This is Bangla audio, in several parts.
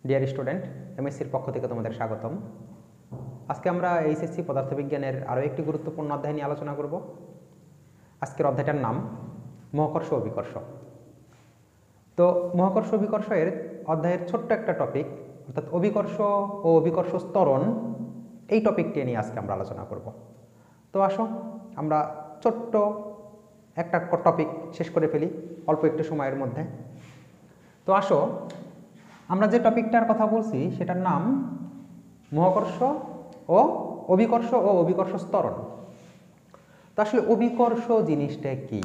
ডিয়ার স্টুডেন্ট, এমএসসির পক্ষ থেকে তোমাদের স্বাগতম। আজকে আমরা এইচএসসি পদার্থবিজ্ঞানের আরও একটি গুরুত্বপূর্ণ অধ্যায় নিয়ে আলোচনা করব। আজকের অধ্যায়টার নাম মহাকর্ষ ও বিকর্ষ। তো মহাকর্ষ বিকর্ষ এর অধ্যায়ের ছোট্ট একটা টপিক, অর্থাৎ অভিকর্ষ ও অভিকর্ষ ত্বরণ, এই টপিকটি নিয়ে আজকে আমরা আলোচনা করব। তো আসো আমরা ছোট্ট একটা টপিক শেষ করে ফেলি অল্প একটু সময়ের মধ্যে। তো আসো আমরা যে টপিকটার কথা বলছি সেটার নাম মহাকর্ষ ও অভিকর্ষ ত্বরণ। তো আসলে অভিকর্ষ জিনিসটা কি,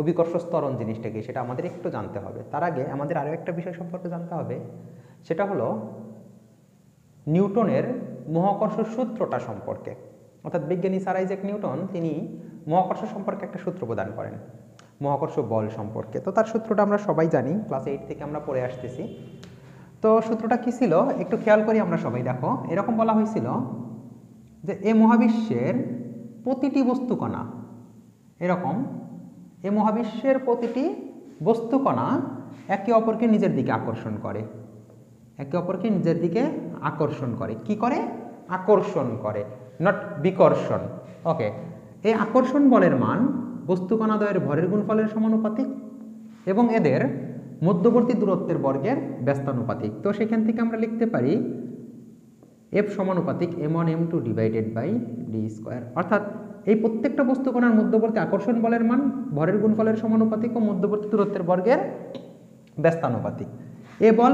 অভিকর্ষ ত্বরণ জিনিসটা কি, সেটা আমাদের একটু জানতে হবে। তার আগে আমাদের আরও একটা বিষয় সম্পর্কে জানতে হবে, সেটা হলো নিউটনের মহাকর্ষ সূত্রটা সম্পর্কে। অর্থাৎ বিজ্ঞানী স্যার আইজ্যাক নিউটন তিনি মহাকর্ষ সম্পর্কে একটা সূত্র প্রদান করেন, মহাকর্ষ বল সম্পর্কে। তো তার সূত্রটা আমরা সবাই জানি, ক্লাস 8 থেকে আমরা পড়ে আসতেছি। তো সূত্রটা কি ছিল একটু খেয়াল করি আমরা সবাই। দেখো, এরকম বলা হয়েছিল যে এ মহাবিশ্বের প্রতিটি বস্তুকণা, এরকম এ মহাবিশ্বের প্রতিটি বস্তুকণা একে অপরকে নিজের দিকে আকর্ষণ করে, একে অপরকে নিজের দিকে আকর্ষণ করে। কি করে? আকর্ষণ করে, নট বিকর্ষণ। ওকে, এই আকর্ষণ বলের মান বস্তুকণাদ্বয়ের ভরের গুণফলের সমানুপাতিক এবং এদের মধ্যবর্তী দূরত্বের বর্গের ব্যস্তানুপাতিক। তো সেখান থেকে আমরা লিখতে পারি এফ সমানুপাতিক m1 m2 divided by D square. অর্থাৎ এই প্রত্যেকটা বস্তুকণার মধ্যবর্তী আকর্ষণ বলের মান ভরের গুণফলের সমানুপাতিক ও মধ্যবর্তী দূরত্বের বর্গের ব্যস্তানুপাতিক। এ বল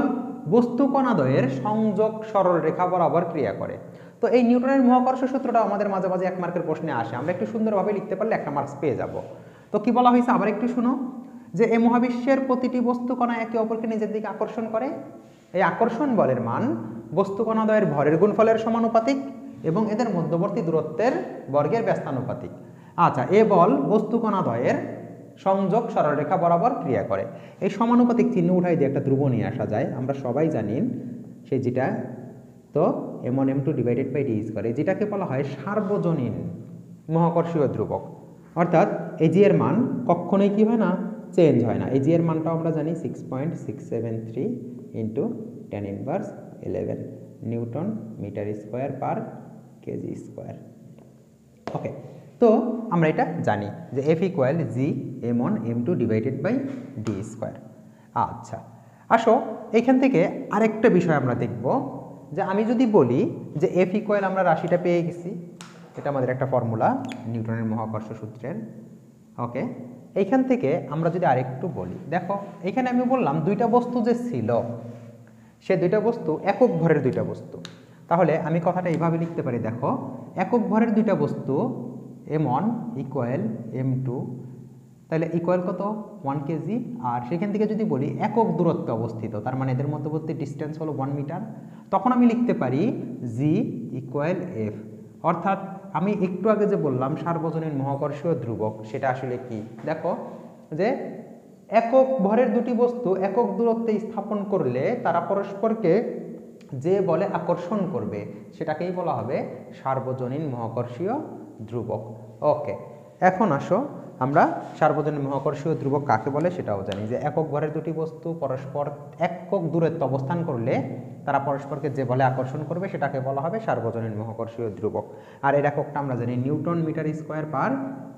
বস্তুকণাদ্বয়ের সংযোগ সরলরেখা বরাবর ক্রিয়া করে। তো এই নিউটনের মহাকর্ষ সূত্রটা আমাদের মাঝে মাঝে 1 মার্কের প্রশ্নে আসে, আমরা একটু সুন্দরভাবে লিখতে পারলে 1 মার্কস পেয়ে যাব। তো কি বলা হয়েছে আবার একটু শুনো, যে এই মহাবিশ্বের প্রতিটি বস্তুকণা একে অপরকে নিজের দিকে আকর্ষণ করে। এই আকর্ষণ বলের মান বস্তুকণাদ্বয়ের ভরের গুণফলের সমানুপাতিক এবং এদের মধ্যবর্তী দূরত্বের বর্গের ব্যস্তানুপাতিক। আচ্ছা, এ বল বস্তুকণাদ্বয়ের সংযোগ সরলরেখা বরাবর ক্রিয়া করে। এই সমানুপাতিক চিহ্ন উঠাই দিয়ে একটা ধ্রুব নিয়ে আসা যায়, আমরা সবাই জানি সে যেটা, তো m1 m2 divided by D square, যেটাকে বলা হয় সার্বজনীন মহাকর্ষীয় ধ্রুবক। অর্থাৎ এই জি এর মান কখনোই কি হয় না, চেঞ্জ হয় না। এই জি এর মানটাও আমরা জানি 6.673 into 10⁻11 newton metre square per KG square. Okay, তো আমরা এটা জানি যে F equal G m1 m2 divided by D square. আচ্ছা আসো এইখান থেকে আরেকটা বিষয় আমরা দেখব, যে আমি যদি বলি যে এফ ইকুয়াল, আমরা রাশিটা পেয়ে গেছি, এটা আমাদের একটা ফর্মুলা নিউটনের মহাকর্ষ সূত্রের। ওকে, এইখান থেকে আমরা যদি আরেকটু বলি, দেখো এখানে আমি বললাম দুইটা বস্তু যে ছিল, সে দুইটা বস্তু একক ভরের দুইটা বস্তু। তাহলে আমি কথাটা এইভাবে লিখতে পারি, দেখো একক ভরের দুইটা বস্তু m1 ইকুয়াল m2, তাহলে ইকুয়াল কত 1 কেজি। আর সেখান থেকে যদি বলি একক দূরত্বে অবস্থিত, তার মানে এদের মধ্যবর্তী ডিস্টেন্স হলো 1 মিটার, তখন আমি লিখতে পারি g ইকুয়াল f। অর্থাৎ আমি একটু আগে যে বললাম সার্বজনীন মহাকর্ষীয় ধ্রুবক, সেটা আসলে কি, দেখো যে একক ভরের দুটি বস্তু একক দূরত্বে স্থাপন করলে তারা পরস্পরকে যে বলে আকর্ষণ করবে, সেটাকেই বলা হবে সার্বজনীন মহাকর্ষীয় ধ্রুবক। ওকে, এখন আসো আমরা সার্বজনীন মহাকর্ষীয় ধ্রুবক কাকে বলে সেটাও জানি, যে একক ভরের দুটি বস্তু পরস্পর একক দূরত্বে অবস্থান করলে তারা পরস্পরকে যে বলে আকর্ষণ করবে, সেটাকে বলা হবে সার্বজনীন মহাকর্ষীয় ধ্রুবক। আর এর এককটা আমরা জানি newton metre square per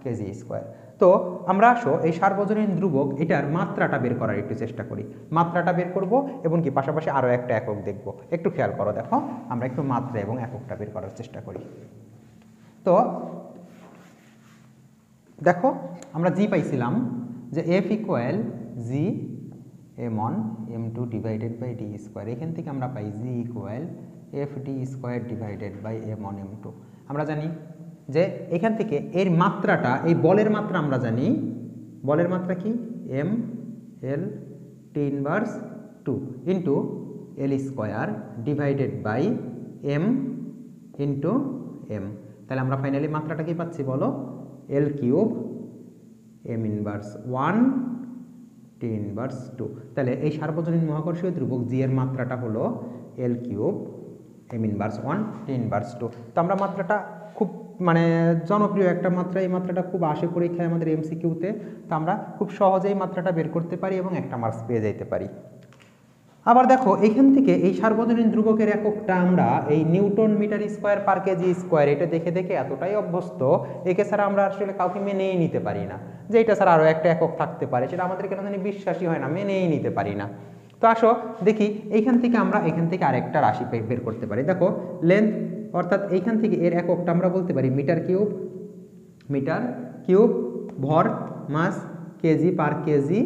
KG square. তো আমরা আসো এই সার্বজনীন ধ্রুবক এটার মাত্রাটা বের করার একটু চেষ্টা করি, মাত্রাটা বের করব এবং কি পাশাপাশি আরও একটা একক দেখব। একটু খেয়াল করো, দেখো আমরা একটু মাত্রা এবং এককটা বের করার চেষ্টা করি। তো দেখো আমরা জি পাইছিলাম যে F equal G m1 m2 divided by D square. এখান থেকে আমরা পাই G equal F D square divided by m1 m2। আমরা জানি যে এখান থেকে এর মাত্রাটা, এই বলের মাত্রা আমরা জানি, বলের মাত্রা কি m l T⁻² into L square divided by m into m। তাহলে আমরা ফাইনালি মাত্রাটা কি পাচ্ছি বলো, L কিউব m⁻1 T⁻²। তাহলে এই সার্বজনীন মহাকর্ষীয় ধ্রুবক জি এর মাত্রাটা হলো L কিউব m⁻1 T⁻²। তো আমরা মাত্রাটা খুব মানে জনপ্রিয় একটা মাত্রা, এই মাত্রাটা খুব আসে পরীক্ষায় আমাদের এমসিকিউতে। তো আমরা খুব সহজেই মাত্রাটা বের করতে পারি এবং একটা মার্কস পেয়ে যাইতে পারি। আবার দেখো এইখান থেকে এই সার্বজনীন ধ্রুবকের এককটা আমরা এই newton metre square per KG square এটা দেখে দেখে এতটাই অভ্যস্ত, একে ছাড়া আমরা আসলে কাউকে মেনেই নিতে পারি না যে এটা ছাড়া আরও একটা একক থাকতে পারে, সেটা আমাদের কেন জানি বিশ্বাসই হয় না, মেনেই নিতে পারি না। তো আসো দেখি এইখান থেকে আমরা এখান থেকে আরেকটা রাশি বের করতে পারি। দেখো লেন্থ অর্থাৎ এইখান থেকে এর এককটা আমরা বলতে পারি মিটার কিউব, ভর মাস কেজি পার কেজি,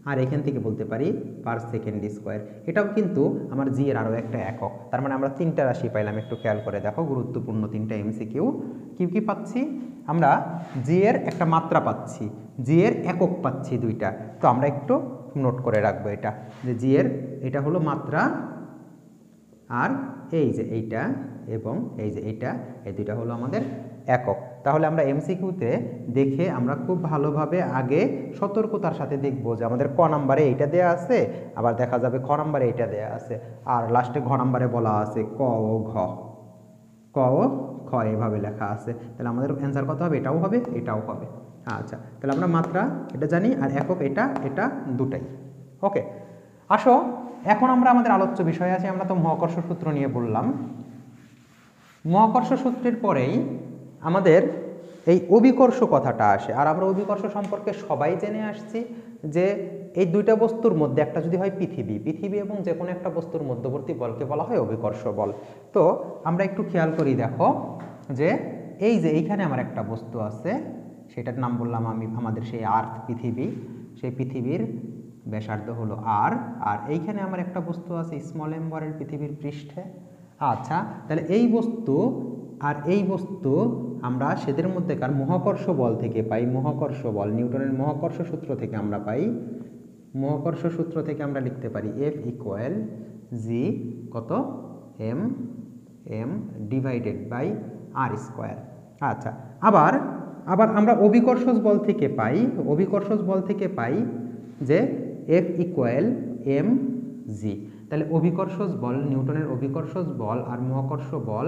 আর এখান থেকে বলতে পারি পার সেকেন্ড স্কোয়ার। এটাও কিন্তু আমার জি এর আরও একটা একক। তার মানে আমরা তিনটা রাশি পাইলাম, একটু খেয়াল করে দেখো, গুরুত্বপূর্ণ তিনটা এমসিকিউ। কি পাচ্ছি আমরা? জি এর একটা মাত্রা পাচ্ছি, জি এর একক পাচ্ছি দুইটা। তো আমরা একটু নোট করে রাখবো এটা, যে জি এর এটা হলো মাত্রা, আর এই যে এইটা এবং এই যে এইটা, এই দুইটা হলো আমাদের একক। তাহলে আমরা এমসিকিউতে দেখে আমরা খুব ভালোভাবে আগে সতর্কতার সাথে দেখব যে আমাদের ক নাম্বারে এইটা দেয়া আছে, আবার দেখা যাবে খ নাম্বারে এইটা দেয়া আছে, আর লাস্টে ঘ নাম্বারে বলা আছে ক ও খ এভাবে লেখা আছে। তাহলে আমাদের অ্যান্সার কত হবে? এটাও হবে, এটাও হবে। আচ্ছা, তাহলে আমরা মাত্রা এটা জানি, আর একক এটা দুটাই। ওকে, আসো এখন আমরা আমাদের আলোচ্য বিষয় আছে, আমরা তো মহাকর্ষ সূত্র নিয়ে বললাম। মহাকর্ষ সূত্রের পরেই আমাদের এই অভিকর্ষ কথাটা আসে, আর আমরা অভিকর্ষ সম্পর্কে সবাই জেনে আসছি যে এই দুইটা বস্তুর মধ্যে একটা যদি হয় পৃথিবী এবং যে কোনো একটা বস্তুর মধ্যবর্তী বলকে বলা হয় অভিকর্ষ বল। তো আমরা একটু খেয়াল করি, দেখো যে এই যে এইখানে আমার একটা বস্তু আছে, সেটার নাম বললাম আমি আমাদের সেই আর্থ পৃথিবী, সেই পৃথিবীর ব্যাসার্ধ হলো আর এইখানে আমার একটা বস্তু আছে স্মল এম ভরের পৃথিবীর পৃষ্ঠে। আচ্ছা, তাহলে এই বস্তু আর এই বস্তু আমরা সেদের মধ্যেকার মহাকর্ষ বল থেকে পাই, মহাকর্ষ বল নিউটনের মহাকর্ষ সূত্র থেকে আমরা পাই। মহাকর্ষ সূত্র থেকে আমরা লিখতে পারি F ইকুয়াল জি কত M divided by R square. আচ্ছা, আবার আমরা অভিকর্ষজ বল থেকে পাই যে F ইকুয়াল এম জি। তাহলে অভিকর্ষজ বল, নিউটনের অভিকর্ষজ বল আর মহাকর্ষ বল,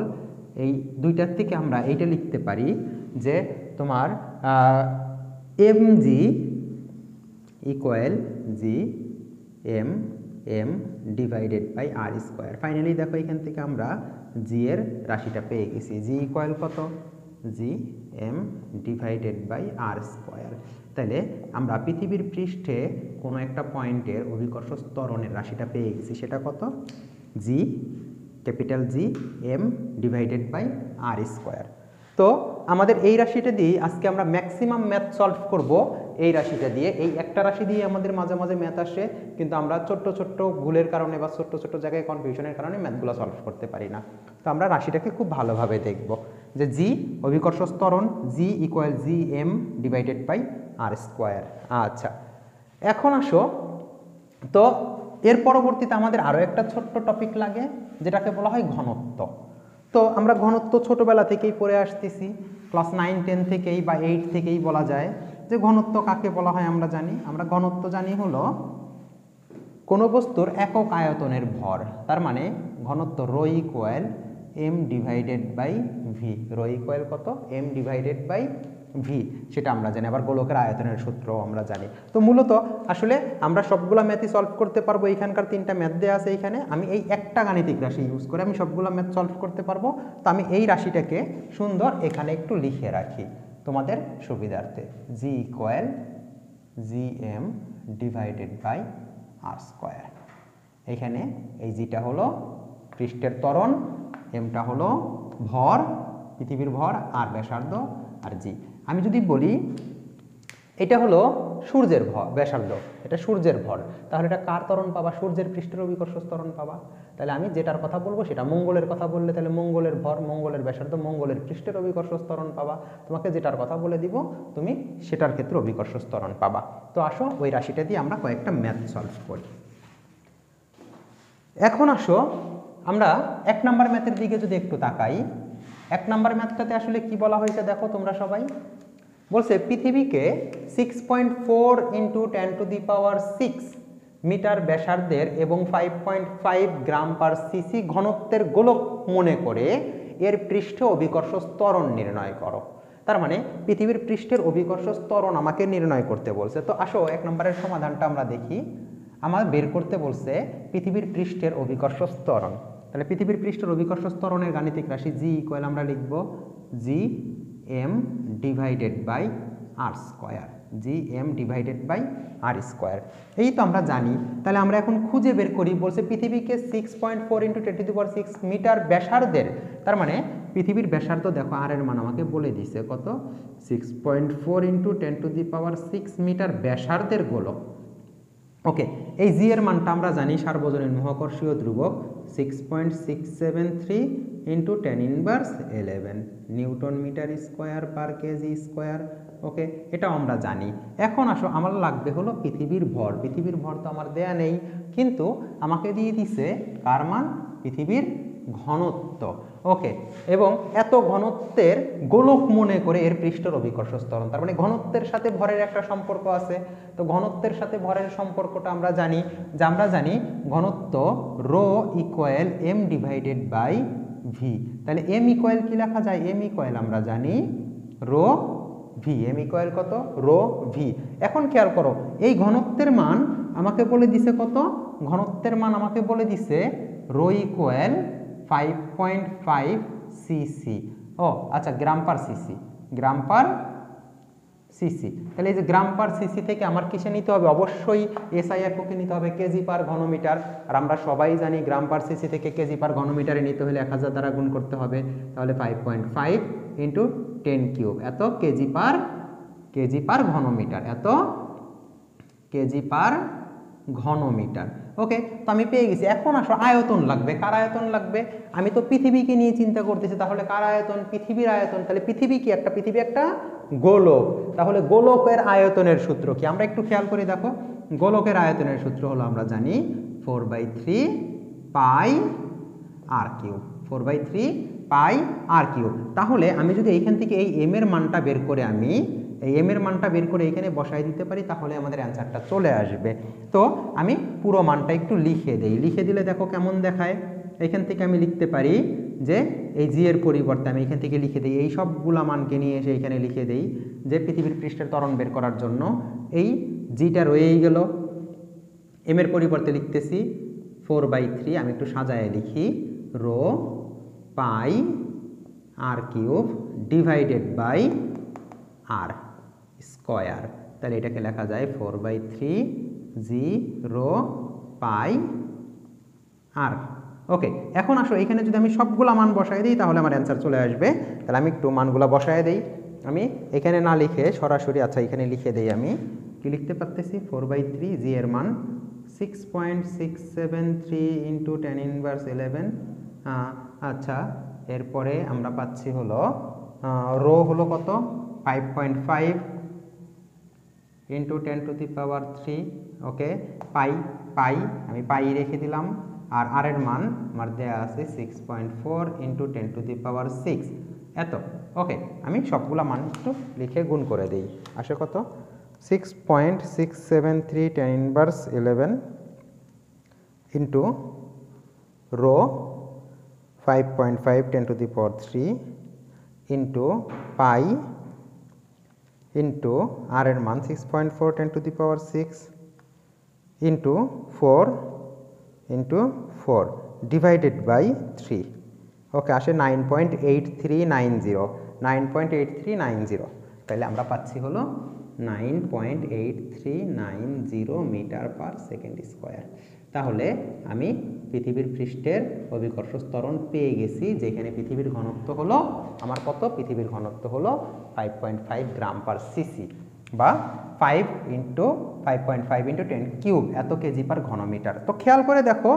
এই দুইটার থেকে আমরা এইটা লিখতে পারি যে তোমার M G equal G M divided by R square. Finally দেখো এখান থেকে আমরা জি এর রাশিটা পেয়ে গেছি, জি ইকুয়াল কত? G M divided by R square. তাহলে আমরা পৃথিবীর পৃষ্ঠে কোনো একটা পয়েন্টের অভিকর্ষ ত্বরণের রাশিটা পেয়ে গেছি, সেটা কত? G capital G M divided by R square. তো আমাদের এই রাশিটা দিয়ে আজকে আমরা ম্যাক্সিমাম ম্যাথ সলভ করব। এই রাশিটা দিয়ে, এই একটা রাশি দিয়ে আমাদের মাঝে মাঝে ম্যাথ আসে, কিন্তু আমরা ছোট্ট ভুলের কারণে বা ছোট্ট জায়গায় কনফিউশনের কারণে ম্যাথগুলো সলভ করতে পারি না। তো আমরা রাশিটাকে খুব ভালোভাবে দেখব যে জি অভিকর্ষ ত্বরণ, G equal G M divided by R square. আচ্ছা, এখন আসো, তো এর পরবর্তীতে আমাদের আরও একটা ছোট্ট টপিক লাগে যেটাকে বলা হয় ঘনত্ব। তো আমরা ঘনত্ব ছোটবেলা থেকেই পড়ে আসতেছি, ক্লাস 9, 10 থেকেই বা 8 থেকেই বলা যায় যে ঘনত্ব কাকে বলা হয় আমরা জানি। আমরা ঘনত্ব জানি হলো কোনো বস্তুর একক আয়তনের ভর, তার মানে ঘনত্ব rho equal M divided by V. Rho equal কত? এম ডিভাইডেড বাই ভি, সেটা আমরা জানি। আবার গোলকের আয়তনের সূত্র আমরা জানি। তো মূলত আসলে আমরা সবগুলো ম্যাথই সলভ করতে পারবো। এইখানকার 3টা ম্যাথ দেওয়া আছে এইখানে, আমি এই একটা গাণিতিক রাশি ইউজ করে আমি সবগুলো ম্যাথ সলভ করতে পারবো। তো আমি এই রাশিটাকে সুন্দর এখানে একটু লিখে রাখি তোমাদের সুবিধার্থে, G equal G M divided by R square. এখানে এই জিটা হলো পৃষ্ঠের ত্বরণ, এমটা হলো ভর, পৃথিবীর ভর, আর ব্যাসার্ধ, আর জি। আমি যদি বলি এটা হলো সূর্যের ভর, ব্যাসার্ধ, এটা সূর্যের ভর, তাহলে এটা কার ত্বরণ পাবা? সূর্যের পৃষ্ঠের অভিকর্ষ ত্বরণ পাবা। তাহলে আমি যেটার কথা বলবো সেটা, মঙ্গলের কথা বললে তাহলে মঙ্গলের ভর, মঙ্গলের ব্যাসার্ধ, মঙ্গলের পৃষ্ঠের অভিকর্ষ ত্বরণ পাবা। তোমাকে যেটার কথা বলে দিব তুমি সেটার ক্ষেত্রে অভিকর্ষ ত্বরণ পাবা। তো আসো ওই রাশিটা দিয়ে আমরা কয়েকটা ম্যাথ সলভ করি। এখন আসো আমরা 1 নাম্বার ম্যাথের দিকে যদি একটু তাকাই, 1 নাম্বার ম্যাথটাতে আসলে কি বলা হয়েছে দেখো তোমরা সবাই। বলছে পৃথিবীকে 6.4 × 10⁶ মিটার ব্যাসার্ধের এবং 5.5 গ্রাম পার সিসি ঘনত্বের গোলক মনে করে এর পৃষ্ঠে অভিকর্ষ ত্বরণ নির্ণয় করো। তার মানে পৃথিবীর পৃষ্ঠের অভিকর্ষ ত্বরণ আমাকে নির্ণয় করতে বলছে। তো আসো 1 নম্বরের সমাধানটা আমরা দেখি। আমার বের করতে বলছে পৃথিবীর পৃষ্ঠের অভিকর্ষ ত্বরণ। তাহলে পৃথিবীর পৃষ্ঠের অভিকর্ষ ত্বরণের গাণিতিক রাশি জি ইকুয়াল আমরা লিখব G M divided by R square, G M divided by R square. এই তো আমরা জানি। তাহলে আমরা এখন খুঁজে বের করি, বলছে পৃথিবীকে 6.4 × 10⁶ মিটার ব্যাসার্ধের, তার মানে পৃথিবীর ব্যাসার্ধ দেখো আর এর মান আমাকে বলে দিছে কত, 6.4 × 10⁶ মিটার ব্যাসার্ধের গোলক। ওকে, এই জি এর মানটা আমরা জানি সার্বজনীন মহাকর্ষীয় ধ্রুবক 6.673 × 10⁻11 newton metre square per KG square. Okay, এটাও আমরা জানি। এখন আসো আমার লাগবে হলো পৃথিবীর ভর। পৃথিবীর ভর তো আমার দেয়া নেই, কিন্তু আমাকে দিয়ে দিছে কার মান, পৃথিবীর ঘনত্ব। ওকে, এবং এত ঘনত্বের গোলক মনে করে এর পৃষ্ঠের অভিকর্ষ ত্বরণ, তার মানে ঘনত্বের সাথে ভরের একটা সম্পর্ক আছে। তো ঘনত্বের সাথে ভরের সম্পর্কটা আমরা জানি, যে আমরা জানি ঘনত্ব rho equal M divided by V. তাহলে এম ইকুয়াল কি লেখা যায়, এম ইকুয়াল আমরা জানি রো ভি, এম ইকুয়াল কত, রো ভি। এখন খেয়াল করো, এই ঘনত্বের মান আমাকে বলে দিছে কত, ঘনত্বের মান আমাকে বলে দিছে রো ইকুয়াল 5.5 সিসি। ও আচ্ছা, গ্রাম পার সিসি, গ্রাম পার সিসি। তাহলে এই যে গ্রাম পার সিসি থেকে আমার কিসে নিতে হবে, অবশ্যই এসআই এককে নিতে হবে কেজি পার ঘনমিটার। আর আমরা সবাই জানি গ্রাম পার সিসি থেকে কেজি পার ঘনমিটারে নিতে হলে 1000 দ্বারা গুণ করতে হবে। তাহলে 5.5 × 10³ এত কেজি পার ঘনমিটার, এত কেজি পার ঘনমিটার। ওকে, তো আমি পেয়ে গেছি। এখন আসো আয়তন লাগবে, কার আয়তন লাগবে, আমি তো পৃথিবীকে নিয়ে চিন্তা করতেছি, তাহলে কার আয়তন, পৃথিবীর আয়তন। তাহলে পৃথিবী কি, একটা পৃথিবী একটা গোলক, তাহলে গোলকের আয়তনের সূত্র কি, আমরা একটু খেয়াল করে দেখো। গোলকের আয়তনের সূত্র হলো আমরা জানি 4/3 পাই আর কিউব, 4/3 পাই আর কিউব। তাহলে আমি যদি এইখান থেকে এই এম এর মানটা বের করে, আমি এই এম এর মানটা বের করে এখানে বসাই দিতে পারি, তাহলে আমাদের অ্যান্সারটা চলে আসবে। তো আমি পুরো মানটা একটু লিখে দেই, লিখে দিলে দেখো কেমন দেখায়। এখান থেকে আমি লিখতে পারি যে এই জি এর পরিবর্তে আমি এখান থেকে লিখে দিই, এই সবগুলা মানকে নিয়ে এসে এখানে লিখে দেই যে পৃথিবীর পৃষ্ঠের ত্বরণ বের করার জন্য এই জিটা রয়েই গেল। এম এর পরিবর্তে লিখতেছি 4/3, আমি একটু সাজায় লিখি rho pi R cube divided by R square. তাহলে এটাকে লেখা যায় 4/3 জি রো পাই আর। ওকে, এখন আসো এখানে যদি আমি সবগুলা মান বসাই দিই তাহলে আমার অ্যান্সার চলে আসবে। তাহলে আমি একটু মানগুলা বসায় দিই, আমি এখানে না লিখে সরাসরি, আচ্ছা এখানে লিখে দেই। আমি কি লিখতে পারতেছি, 4/3 জি এর মান 6.673 × 10⁻11। আচ্ছা, এরপরে আমরা পাচ্ছি হলো রো হলো কত, 5.5 × 10⁻3। ওকে, পাই আমি পাই রেখে দিলাম। আর আর এর মান আমার দেওয়া আছে 6.4 × 10⁶ এত। ওকে, আমি সবগুলা মান একটু লিখে গুণ করে দিই, আসে কত, 6.673 10⁻11 into rho 5.5 10⁻3 into pi into R এর মান 6.4 10⁻6 into 4 into 4 divided by 3। Okay, আসে 9.8390, 9.8390। তাহলে আমরা পাচ্ছি হলো 9.8390 মিটার পার সেকেন্ড স্কোয়ার। তাহলে আমি পৃথিবীর পৃষ্ঠের অভিকর্ষ ত্বরণ পেয়ে গেছি, যেখানে পৃথিবীর ঘনত্ব হলো আমার কত, পৃথিবীর ঘনত্ব হলো 5.5 গ্রাম পার সিসি, বা 5 × 5.5 × 10³ এত কেজি পার ঘনমিটার। তো খেয়াল করে দেখো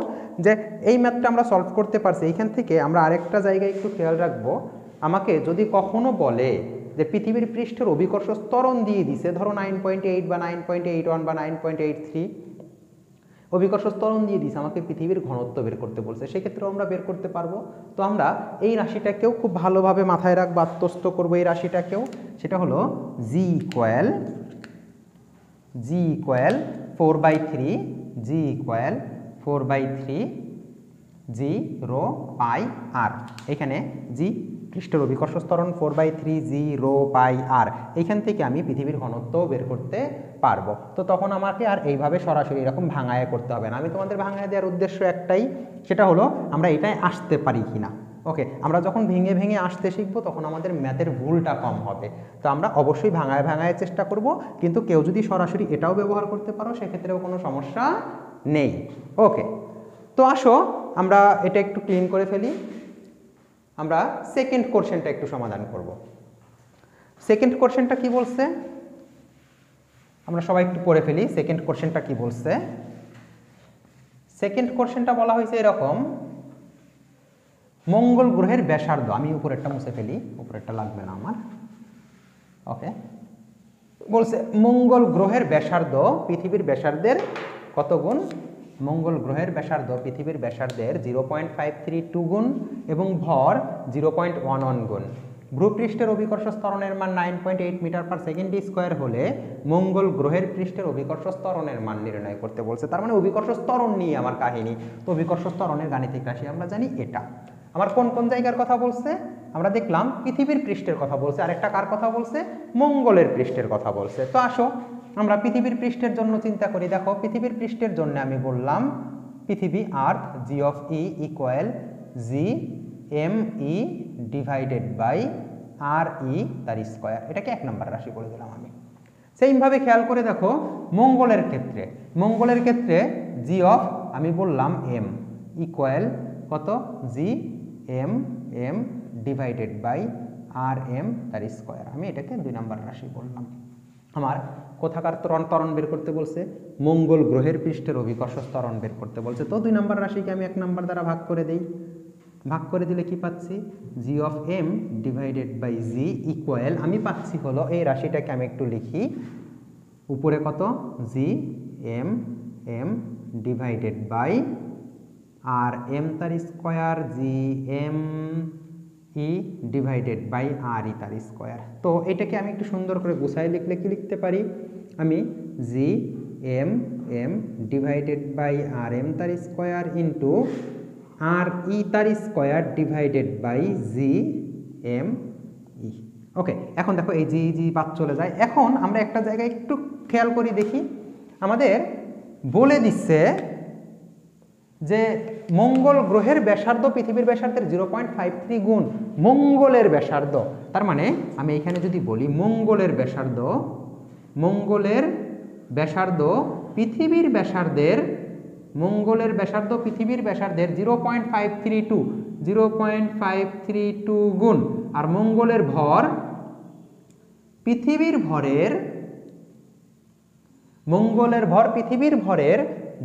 যে এই ম্যাথটা আমরা সলভ করতে পারছি। এইখান থেকে আমরা আরেকটা জায়গায় একটু খেয়াল রাখবো, আমাকে যদি কখনো বলে যে পৃথিবীর পৃষ্ঠের অভিকর্ষ ত্বরণ দিয়ে দিছে, ধরো 9.8 বা 9.81 বা 9.83 অভিকর্ষ ত্বরণ দিয়ে দিছে, আমাকে পৃথিবীর ঘনত্ব বের করতে বলছে, সেক্ষেত্রেও আমরা বের করতে পারবো। তো আমরা এই রাশিটাকেও খুব ভালোভাবে মাথায় রাখবো, আত্মস্থ করবো এই রাশিটাকেও। সেটা হলো জি ইকুয়াল 4/3 জি রো পাই আর। এখানে জি পৃষ্ঠের অভিকর্ষ ত্বরণ 4/3 জি রো পাই আর। এইখান থেকে আমি পৃথিবীর ঘনত্ব বের করতে পারবো। তো তখন আমাকে আর এইভাবে সরাসরি এরকম ভাঙায় করতে হবে না। আমি তোমাদের ভাঙায় দেওয়ার উদ্দেশ্য একটাই, সেটা হলো আমরা এটাই আসতে পারি কিনা। ওকে, আমরা যখন ভেঙে ভেঙে আসতে শিখবো তখন আমাদের ম্যাথের ভুলটা কম হবে। তো আমরা অবশ্যই ভাঙায় ভাঙায় চেষ্টা করব, কিন্তু কেউ যদি সরাসরি এটাও ব্যবহার করতে পারো সেক্ষেত্রেও কোনো সমস্যা নেই। ওকে, তো আসো আমরা এটা একটু ক্লিন করে ফেলি। আমরা সেকেন্ড কোশ্চেনটা একটু সমাধান করব। সেকেন্ড কোশ্চেনটা কি বলছে আমরা সবাই একটু পড়ে ফেলি। সেকেন্ড কোশ্চেনটা কি বলছে? সেকেন্ড কোশ্চেনটা বলা হয়েছে এরকম, মঙ্গল গ্রহের ব্যাসার্ধ, আমি উপরেরটা মুছে ফেলি, উপরেরটা লাগবে না আমার। ওকে, বলছে মঙ্গল গ্রহের ব্যাসার্ধ পৃথিবীর ব্যাসার্ধের কত গুণ? মঙ্গল গ্রহের ব্যাসার্ধ পৃথিবীর ব্যাসার্ধের 0.532 গুণ এবং ভর 0.11 গুণ। ভূপৃষ্ঠের অভিকর্ষ ত্বরণের মান 9.8 মিটার পার সেকেন্ড স্কোয়ার হলে মঙ্গল গ্রহের পৃষ্ঠের অভিকর্ষ ত্বরণের মান নির্ণয় করতে বলছে। তার মানে অভিকর্ষ ত্বরণ নিয়ে আমার কাহিনী। তো অভিকর্ষ ত্বরণের গাণিতিক রাশি আমরা জানি এটা। আমার কোন কোন জায়গার কথা বলছে? আমরা দেখলাম পৃথিবীর পৃষ্ঠের কথা বলছে, আরেকটা কার কথা বলছে? মঙ্গলের পৃষ্ঠের কথা বলছে। তো আসো আমরা পৃথিবীর পৃষ্ঠের জন্য চিন্তা করি। দেখো পৃথিবীর পৃষ্ঠের জন্য আমি বললাম পৃথিবী earth G of E equal G M E divided by R E তার স্কোয়ার। এটাকে 1 নম্বর রাশি বলে দিলাম আমি। সেইভাবে খেয়াল করে দেখো মঙ্গলের ক্ষেত্রে, মঙ্গলের ক্ষেত্রে জি অফ আমি বললাম এম ইকুয়াল কত? G M M divided by R M তার স্কোয়ার। আমি এটাকে 2 নম্বর রাশি বললাম। আমার কোথাকার ত্বরণ বের করতে বলছে? মঙ্গল গ্রহের পৃষ্ঠের অভিকর্ষ ত্বরণ বের করতে বলছে। তো 2 নম্বর রাশিকে আমি 1 নম্বর দ্বারা ভাগ করে দেই। ভাগ করে দিলে কি পাচ্ছি? G of M divided by G equal আমি পাচ্ছি হলো, এই রাশিটাকে আমি একটু লিখি, উপরে কত? G M M divided by R M তার square G M E divided by R E তার স্কোয়ার। তো এটাকে আমি একটু সুন্দর করে গুছাই লিখলে কি লিখতে পারি? আমি G M M divided by R M তার স্কোয়ার ইন্টু আর ই তার square divided by G M E. Okay, এখন দেখো এই জি জি বাদ চলে যায়। এখন আমরা একটা জায়গায় একটু খেয়াল করি দেখি, আমাদের বলে দিচ্ছে যে মঙ্গল গ্রহের ব্যাসার্ধ পৃথিবীর ব্যাসার্ধের 0.53 গুণ মঙ্গলের ব্যাসার্ধ। তার মানে আমি এখানে যদি বলি মঙ্গলের ব্যাসার্ধ, মঙ্গলের ব্যাসার্ধ পৃথিবীর ব্যাসার্ধের, মঙ্গলের ব্যাসার্ধ পৃথিবীর ব্যাসার্ধের 0.532 গুণ, আর মঙ্গলের ভর পৃথিবীর ভরের, মঙ্গলের ভর পৃথিবীর ভরের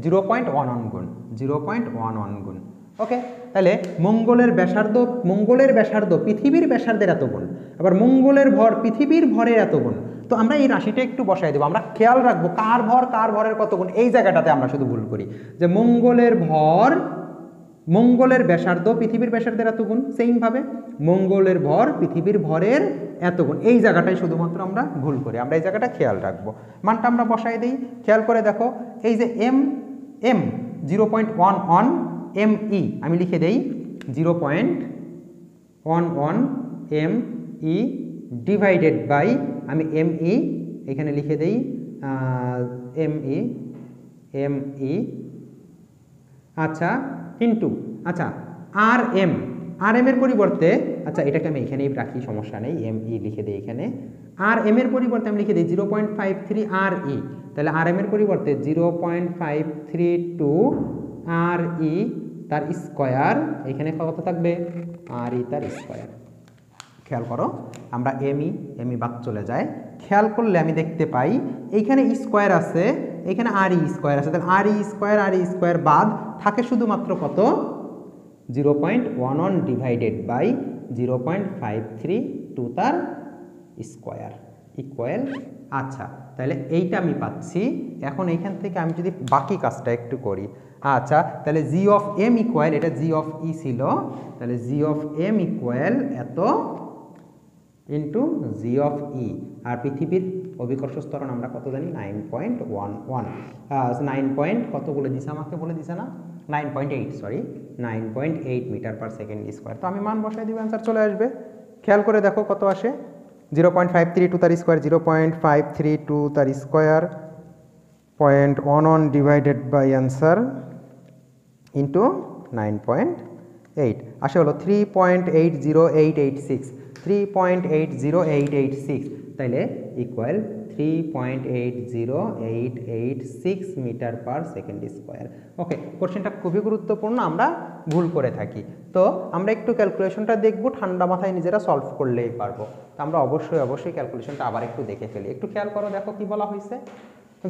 0.11 গুণ, 0.11 গুণ। ওকে, তাহলে মঙ্গলের ব্যাসার্ধ, মঙ্গলের ব্যাসার্ধ পৃথিবীর ব্যাসার্ধের এত গুণ, আবার মঙ্গলের ভর পৃথিবীর ভরের এত গুণ। তো আমরা এই রাশিটা একটু বসাই দেবো। আমরা খেয়াল রাখবো কার ভর কার ভরের কত গুণ, এই জায়গাটাতে আমরা শুধু ভুল করি যে মঙ্গলের ভর, মঙ্গলের ব্যাসার্ধ পৃথিবীর ব্যাসার্ধের এত গুণ, সেইমভাবে মঙ্গলের ভর পৃথিবীর ভরের এত গুণ, এই জায়গাটাই শুধুমাত্র আমরা ভুল করি। আমরা এই জায়গাটা খেয়াল রাখবো, মানটা আমরা বসাই দিই। খেয়াল করে দেখো এই যে এম এম 0.11 এম ই আমি লিখে দেই 0.11 এম ই ডিভাইডেড বাই আমি এম ই এখানে লিখে দেই এম ই আচ্ছা ইন্টু আচ্ছা আর এম এর পরিবর্তে, আচ্ছা এটাকে আমি এখানেই রাখি, সমস্যা নেই, এম ই লিখে দিই এখানে। আর এম এর পরিবর্তে আমি লিখে দিই 0.53 আর ই, তাহলে আর এম এর পরিবর্তে 0.532 আর ই তার স্কোয়ার, এখানে কত থাকবে? আর ই তার স্কোয়ার। খেয়াল করো আমরা এম ই বাদ চলে যায়, খেয়াল করলে আমি দেখতে পাই এইখানে স্কোয়ার আছে, এখানে আর ই স্কোয়ার আছে, তাহলে আর ই স্কোয়ার বাদ থাকে শুধুমাত্র কত? 0.11 ডিভাইডেড বাই 0.532 তার স্কোয়ার ইকুয়াল। আচ্ছা তাহলে এইটা আমি পাচ্ছি। এখন এইখান থেকে আমি যদি বাকি কাজটা একটু করি, আচ্ছা তাহলে জি অফ এম ইকুয়াল, এটা জি অফ ই ছিল, তাহলে জি অফ এম ইকুয়াল এত ইন্টু জি অফ ই, আর পৃথিবীর অভিকর্ষ ত্বরণ আমরা কত জানি? 9.11, 9 কত বলে দিছে আমাকে? বলে দিছে না 9.8, sorry 9.8 metre per second square. তো আমি মান বসাই দিব, অ্যান্সার চলে আসবে। খেয়াল করে দেখো কত আসে, 0.532 তার স্কোয়ার, 0.532 তার square 0.11 divided by answer into 9.8 আসে হলো 3.80886 3.80886 তাইলে equal 3.80886 metre per second square. Okay, কোশ্চেনটা খুবই গুরুত্বপূর্ণ, আমরা ভুল করে থাকি। তো আমরা একটু ক্যালকুলেশনটা দেখব, ঠান্ডা মাথায় নিজেরা সলভ করলেই পারবো। তো আমরা অবশ্যই ক্যালকুলেশনটা আবার একটু দেখে ফেলি। একটু খেয়াল করো, দেখো কি বলা হয়েছে,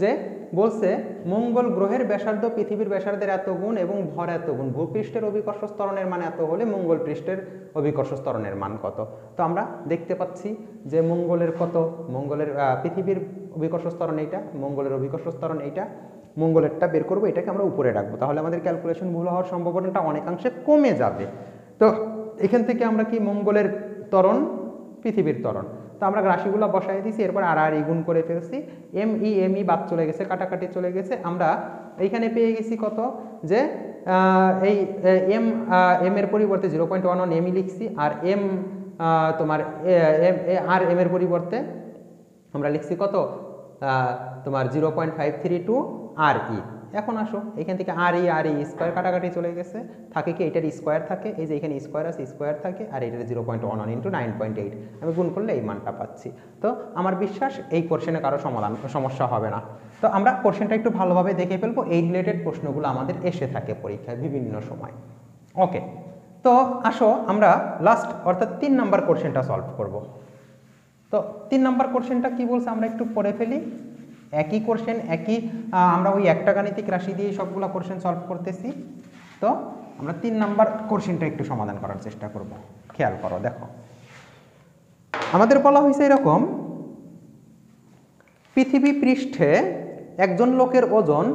যে বলছে মঙ্গল গ্রহের ব্যাসার্ধ পৃথিবীর ব্যাসার্ধের এত গুণ এবং ভর এত গুণ, ভূপৃষ্ঠের অভিকর্ষ ত্বরণের মান এত হলে মঙ্গল পৃষ্ঠের অভিকর্ষ ত্বরণের মান কত। তো আমরা দেখতে পাচ্ছি যে মঙ্গলের কত, মঙ্গলের পৃথিবীর অভিকর্ষ ত্বরণ এইটা, মঙ্গলের অভিকর্ষ ত্বরণ এইটা, মঙ্গলেরটা বের করবো, এটাকে আমরা উপরে রাখবো, তাহলে আমাদের ক্যালকুলেশন ভুল হওয়ার সম্ভাবনাটা অনেকাংশে কমে যাবে। তো এখান থেকে আমরা কি মঙ্গলের ত্বরণ পৃথিবীর ত্বরণ, তো আমরা রাশিগুলো বসাই দিয়েছি, এরপর আর গুণ করে ফেলছি, এম ই বাদ চলে গেছে, কাটাকাটি চলে গেছে, আমরা এইখানে পেয়ে গেছি কত, যে এই এম এর পরিবর্তে 0.11 এমই লিখছি, আর তোমার এম এর পরিবর্তে আমরা লিখছি কত তোমার 0.532 আর ই। এখন আসো এখান থেকে আর ই স্কোয়ার কাটাকাটি চলে গেছে, থাকে কি এটার স্কোয়ার থাকে, এই যে এখানে স্কোয়ার আছে, স্কোয়ার থাকে, আর এটার 0.11 ইন্টু 9.8 আমি গুণ করলে এই মানটা পাচ্ছি। তো আমার বিশ্বাস এই কোশ্চেনে কারো সমস্যা হবে না। তো আমরা কোশ্চেনটা একটু ভালোভাবে দেখে ফেলবো, এই রিলেটেড প্রশ্নগুলো আমাদের এসে থাকে পরীক্ষায় বিভিন্ন সময়। ওকে, তো আসো আমরা লাস্ট অর্থাৎ 3 নাম্বার কোশ্চেনটা সলভ করব। তো 3 নাম্বার কোশ্চেনটা কি বলছে আমরা একটু পড়ে ফেলি। একই কোশ্চেন, একই আমরা ওই একটা গাণিতিক রাশি দিয়ে সবগুলো কোশ্চেন সলভ করতেছি। তো আমরা 3 নাম্বার কোশ্চেনটা একটু সমাধান করার চেষ্টা করব। খেয়াল করো, দেখো আমাদের বলা হয়েছে এরকম, পৃথিবী পৃষ্ঠে একজন লোকের ওজন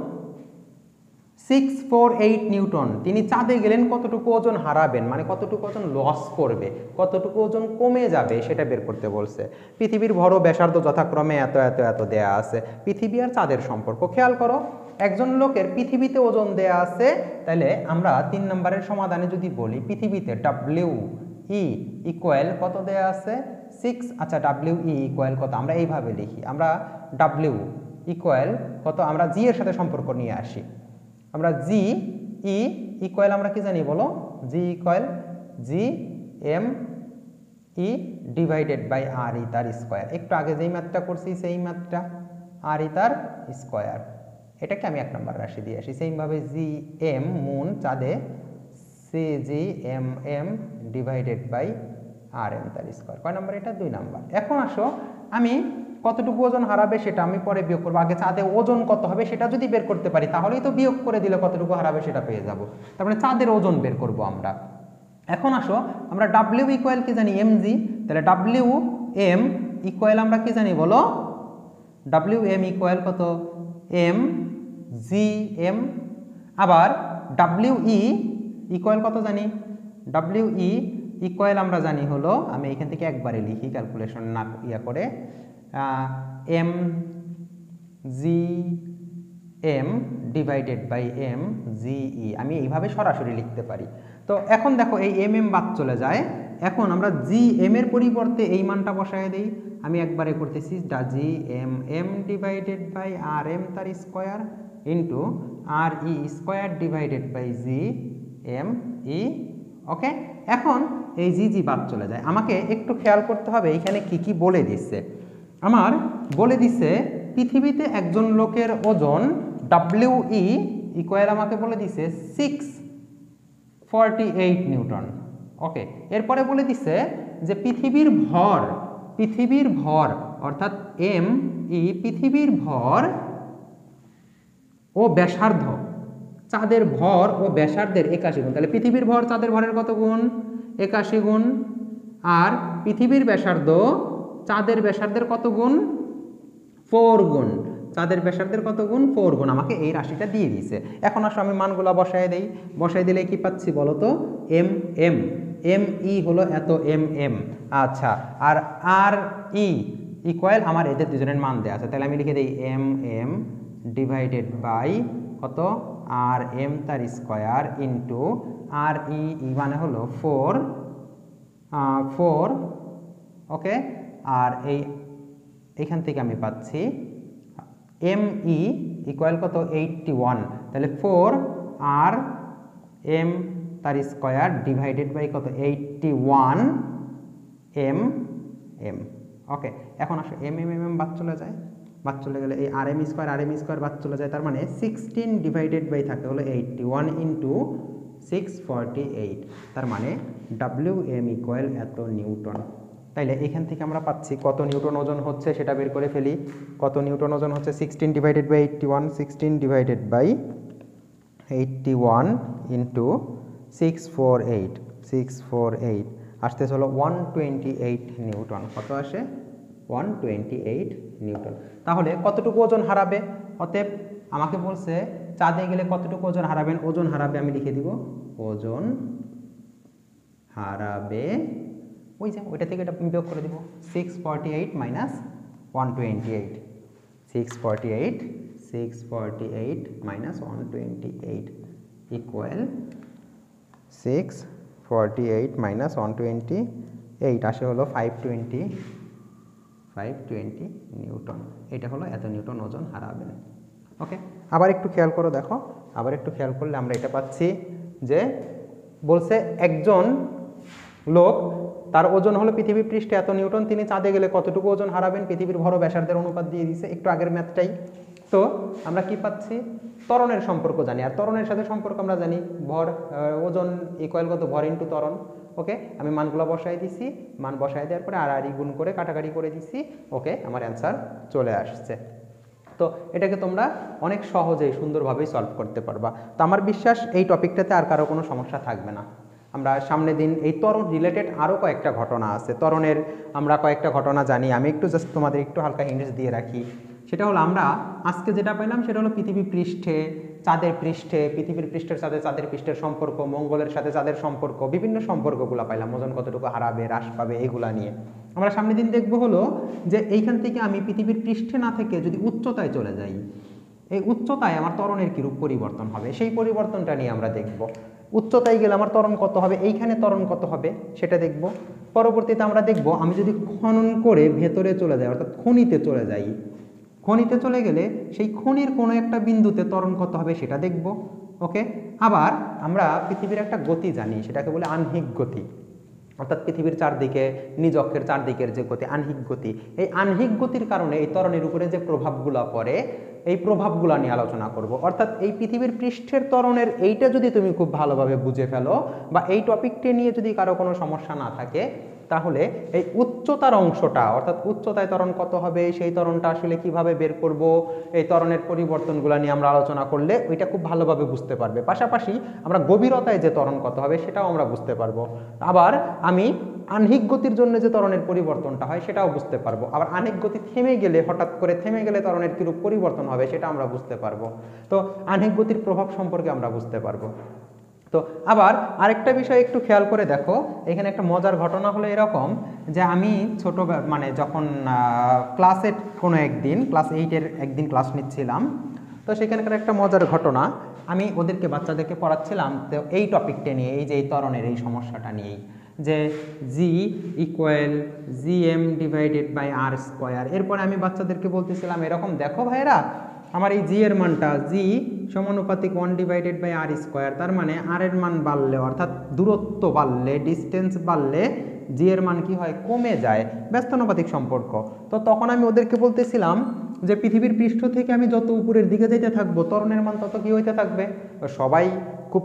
648 নিউটন, তিনি চাঁদে গেলেন কতটুকু ওজন হারাবেন, মানে কতটুকু ওজন লস করবে, কতটুকু ওজন কমে যাবে সেটা বের করতে বলছে। পৃথিবীর ভর ও ব্যাসার্ধ যথাক্রমে এত এত এত দেয়া আছে। পৃথিবী আর চাঁদের সম্পর্ক খেয়াল করো, একজন লোকের পৃথিবীতে ওজন দেয়া আছে, তাহলে আমরা 3 নম্বরের সমাধানে যদি বলি পৃথিবীতে ডাব্লিউ ই ইকুয়াল কত দেয়া আছে 6, আচ্ছা ডাব্লিউ ই ইকুয়াল কত, আমরা এইভাবে লিখি, আমরা ডাব্লিউ ইকুয়াল কত, আমরা জি এর সাথে সম্পর্ক নিয়ে আসি, আমরা জি ই ইকুয়াল আমরা কি জানি বলো, G equal G M E divided by R E তার স্কোয়ার। একটু আগে যেই ম্যাথটা করছি সেই ম্যাথটা, আর ই তার স্কোয়ার, এটাকে আমি 1 নম্বর রাশি দিয়ে আসি। সেইভাবে জি এম মুন চাঁদে, সি G M M divided by R M তার স্কোয়ার। কয় নম্বর এটা? 2 নম্বর। এখন আসো আমি কতটুকু ওজন হারাবে সেটা আমি পরে বিয়োগ করবো, আগে চাঁদে ওজন কত হবে সেটা যদি বের করতে পারি তাহলেই তো বিয়োগ করে দিলে কতটুকু হারাবে সেটা পেয়ে যাব। তার মানে চাঁদের ওজন বের করব আমরা। এখন আসো আমরা ডাব্লিউ ইকুয়াল কি জানি, এম জি, তাহলে ডাব্লিউ এম ইকুয়াল আমরা কি জানি বলো, ডাব্লিউ এম ইকুয়াল কত, এম জি এম, আবার ডাব্লিউ ই ইকুয়াল কত জানি, ডাব্লিউ ই ইকুয়াল আমরা জানি হলো, আমি এখান থেকে একবারে লিখি ক্যালকুলেশন না ইয়া করে, M G M divided by M G E, আমি এইভাবে সরাসরি লিখতে পারি। তো এখন দেখো এই এম এম বাদ চলে যায়, এখন আমরা জি এম এর পরিবর্তে এই মানটা বসায় দিই, আমি একবারে করতেছি G M M divided by R M তার square into R E square divided by G M E. Okay, এখন এই জি জি বাদ চলে যায়, আমাকে একটু খেয়াল করতে হবে এইখানে কি কি বলে দিচ্ছে। আমার বলে দিচ্ছে পৃথিবীতে একজন লোকের ওজন ডাব্লিউ ই ইকুয়াল আমাকে বলে দিছে 648 নিউটন। ওকে, এরপরে বলে দিছে যে পৃথিবীর ভর অর্থাৎ এম ই পৃথিবীর ভর ও ব্যাসার্ধ, চাঁদের ভর ও ব্যাসার্ধের 81 গুণ, তাহলে পৃথিবীর ভর চাঁদের ভরের কত গুণ, 81 গুণ, আর পৃথিবীর ব্যাসার্ধ চাঁদের ব্যাসার্ধের কত গুণ, 4 গুণ, চাঁদের ব্যাসার্ধের কত গুণ, 4 গুণ, আমাকে এই রাশিটা দিয়ে দিয়েছে। এখন আসো আমি মানগুলো বসায় দেই, বসাই দিলে কি পাচ্ছি বলো তো, এম এম এম ই হলো এত এম এম, আচ্ছা, আর আর ই ইকুয়াল আমার এদের দুজনের মান দেওয়া আছে, তাহলে আমি লিখে দিই এম এম ডিভাইডেড বাই কত, আর এম তার স্কোয়ার ইন্টু আর ই মানে হলো 4। ওকে, আর এইখান থেকে আমি পাচ্ছি এম ই ইকুয়াল কত 81, তাহলে 4 আর এম তার স্কয়ার ডিভাইডেড বাই কত 81 এম এম। ওকে, এখন আসো এম এম এম এম বাদ চলে যায়, বাদ চলে গেলে এই আর এম স্কোয়ার বাদ চলে যায়, তার মানে 16 ডিভাইডেড বাই থাকে হলো 81 ইন্টু 648, তার মানে ডাব্লিউ এম ইকুয়াল এত নিউটন। তাইলে এখান থেকে আমরা পাচ্ছি কত নিউটন ওজন হচ্ছে সেটা বের করে ফেলি। কত নিউটন ওজন হচ্ছে 16 divided by 81, 16 divided by 81 into 648 আসতেছে হলো 128 নিউটন। কত আসে? 128 নিউটন। তাহলে কতটুকু ওজন হারাবে? অতএব আমাকে বলছে চাঁদে গেলে কতটুকু ওজন হারাবেন। ওজন হারাবে আমি লিখে দিব, ওজন হারাবে ওই যে ওইটা থেকে এটা বিয়োগ করে দিব, 648 মাইনাস 128, 648 মাইনাস 128 ইকুয়াল 648 মাইনাস 128 আসে হলো 520 নিউটন। এটা হলো এত নিউটন ওজন হারাবেন। ওকে, আবার একটু খেয়াল করো, দেখো আবার একটু খেয়াল করলে আমরা এটা পাচ্ছি যে বলছে একজন লোক তার ওজন হলো পৃথিবী পৃষ্ঠে এত নিউটন, তিনি চাঁদে গেলে কতটুকু ওজন হারাবেন পৃথিবীর ভর ব্যাসার্ধের অনুপাত দিয়ে দিছে একটু আগের ম্যাথটাই। তো আমরা কি পাচ্ছি? ত্বরণের সম্পর্ক জানি, আর ত্বরণের সাথে সম্পর্ক আমরা জানি ভর ওজন ইকুয়াল কত ভর ইন্টু ত্বরণ। ওকে, আমি মানগুলো বসাই দিছি, মান বসাই দেওয়ার পরে আর গুণ করে কাটাকাটি করে দিছি। ওকে, আমার অ্যান্সার চলে আসছে। তো এটাকে তোমরা অনেক সহজেই সুন্দরভাবেই সলভ করতে পারবা। তো আমার বিশ্বাস এই টপিকটাতে আর কারো কোনো সমস্যা থাকবে না। আমরা সামনের দিন এই ত্বরণ রিলেটেড আরও কয়েকটা ঘটনা আছে, ত্বরণের আমরা কয়েকটা ঘটনা জানি। আমি একটু জাস্ট তোমাদের একটু হালকা হিন্টস দিয়ে রাখি। সেটা হলো আমরা আজকে যেটা পেলাম সেটা হলো পৃথিবী পৃষ্ঠে চাঁদের পৃষ্ঠে, পৃথিবীর পৃষ্ঠের সাথে চাঁদের পৃষ্ঠের সম্পর্ক, মঙ্গলের সাথে চাঁদের সম্পর্ক, বিভিন্ন সম্পর্কগুলো পাইলাম, ওজন কতটুকু হারাবে হ্রাস পাবে এগুলা নিয়ে। আমরা সামনের দিন দেখবো হলো যে এইখান থেকে আমি পৃথিবীর পৃষ্ঠে না থেকে যদি উচ্চতায় চলে যাই, এই উচ্চতায় আমার ত্বরণের কিরূপ পরিবর্তন হবে সেই পরিবর্তনটা নিয়ে আমরা দেখব। উচ্চতায় গেলে আমার ত্বরণ কত হবে, এইখানে ত্বরণ কত হবে সেটা দেখব। পরবর্তীতে আমরা দেখব আমি যদি খনন করে ভেতরে চলে যাই, অর্থাৎ খনিতে চলে যাই, খনিতে চলে গেলে সেই খনির কোনো একটা বিন্দুতে ত্বরণ কত হবে সেটা দেখব। ওকে, আবার আমরা পৃথিবীর একটা গতি জানি, সেটাকে বলে আহ্নিক গতি, অর্থাৎ পৃথিবীর চারদিকে নিজ অক্ষের চারদিকের যে গতি আহ্নিক গতি। এই আহ্নিক গতির কারণে এই ত্বরণের উপরে যে প্রভাবগুলো পড়ে এই প্রভাবগুলো নিয়ে আলোচনা করব। অর্থাৎ এই পৃথিবীর পৃষ্ঠের ত্বরণের এইটা যদি তুমি খুব ভালোভাবে বুঝে ফেলো বা এই টপিকটি নিয়ে যদি কারো কোনো সমস্যা না থাকে, তাহলে এই উচ্চতার অংশটা, অর্থাৎ উচ্চতায় ত্বরণ কত হবে সেই ত্বরণটা আসলে কিভাবে বের করব, এই ত্বরণের পরিবর্তনগুলো নিয়ে আমরা আলোচনা করলে ওইটা খুব ভালোভাবে বুঝতে পারবে। পাশাপাশি আমরা গভীরতায় যে ত্বরণ কত হবে সেটাও আমরা বুঝতে পারবো। আবার আমি আহ্নিক গতির জন্য যে ত্বরণের পরিবর্তনটা হয় সেটাও বুঝতে পারবো। আবার আহ্নিক গতি থেমে গেলে, হঠাৎ করে থেমে গেলে ত্বরণের কিরূপ পরিবর্তন হবে সেটা আমরা বুঝতে পারবো। তো আহ্নিক গতির প্রভাব সম্পর্কে আমরা বুঝতে পারবো। তো আবার আরেকটা বিষয় একটু খেয়াল করে দেখো, এখানে একটা মজার ঘটনা হলো এরকম যে আমি ছোট মানে যখন ক্লাসে কোনো একদিন ক্লাস 8-এর একদিন ক্লাস নিচ্ছিলাম, তো সেখানকার একটা মজার ঘটনা, আমি ওদেরকে বাচ্চাদেরকে পড়াচ্ছিলাম তো এই টপিকটা নিয়ে, এই যে এই ত্বরণের এই সমস্যাটা নিয়েই, যে G equal G M divided by R square. এরপরে আমি বাচ্চাদেরকে বলতেছিলাম এরকম, দেখো ভাইরা আমার এই জি এর মানটা জি সমানুপাতিক 1 ডিভাইডেড বাই আর স্কোয়ার, তার মানে আর এর মান বাড়লে, অর্থাৎ দূরত্ব বাড়লে, ডিস্টেন্স বাড়লে জি এর মান কি হয়, কমে যায়, ব্যস্তানুপাতিক সম্পর্ক। তো তখন আমি ওদেরকে বলতেছিলাম যে পৃথিবীর পৃষ্ঠ থেকে আমি যত উপরের দিকে যেতে থাকবো ত্বরণের মান তত কি হইতে থাকবে। সবাই খুব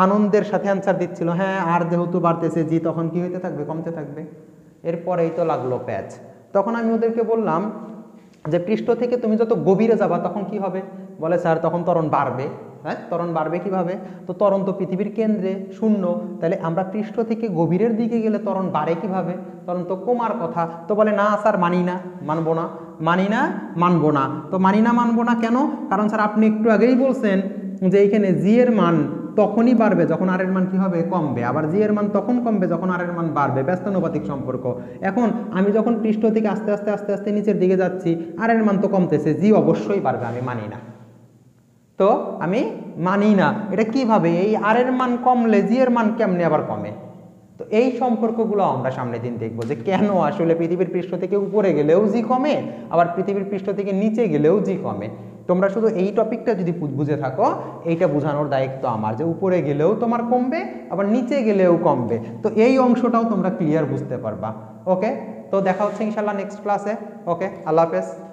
আনন্দের সাথে অ্যান্সার দিচ্ছিল, হ্যাঁ আর যেহেতু বাড়তেছে জি তখন কি হইতে থাকবে, কমতে থাকবে। এরপরেই তো লাগলো প্যাচ। তখন আমি ওদেরকে বললাম যে পৃষ্ঠ থেকে তুমি যত গভীরে যাবা তখন কি হবে, বলে স্যার তখন ত্বরণ বাড়বে। হ্যাঁ, ত্বরণ বাড়বে কিভাবে, তো ত্বরণ তো পৃথিবীর কেন্দ্রে শূন্য, তাহলে আমরা পৃষ্ঠ থেকে গভীরের দিকে গেলে ত্বরণ বাড়ে কিভাবে, ত্বরণ তো কমার কথা। তো বলে না স্যার মানি না, মানবো না, মানি না, মানবো না। তো মানি না মানবো না কেন, কারণ স্যার আপনি একটু আগেই বলছেন যে এইখানে জি এর মান তখনই বাড়বে যখন আর এর মান কি হবে, কমবে, আবার জি এর মান তখন কমবে যখন আর এর মান বাড়বে, ব্যস্তানুপাতিক সম্পর্ক। এখন আমি যখন পৃষ্ঠ থেকে আস্তে আস্তে আস্তে আস্তে নিচের দিকে যাচ্ছি, আর এর মান তো কমতেছে, জি অবশ্যই বাড়বে, আমি মানি না। তো আমি মানি না, এটা কিভাবে, এই আর এর মান কমলে জি এর মান কেমনে আবার কমে। তো এই সম্পর্কগুলো আমরা সামনের দিন দেখবো যে কেন আসলে পৃথিবীর পৃষ্ঠ থেকে উপরে গেলেও জি কমে, আবার পৃথিবীর পৃষ্ঠ থেকে নিচে গেলেও জি কমে। তোমরা শুধু এই টপিকটা যদি বুঝে থাকো, এইটা বোঝানোর দায়িত্ব আমার, যে উপরে গেলেও তোমার কমবে আবার নিচে গেলেও কমবে। তো এই অংশটাও তোমরা ক্লিয়ার বুঝতে পারবা। ওকে, তো দেখা হচ্ছে ইনশাল্লাহ নেক্সট ক্লাসে। ওকে, আল্লাহ হাফেজ।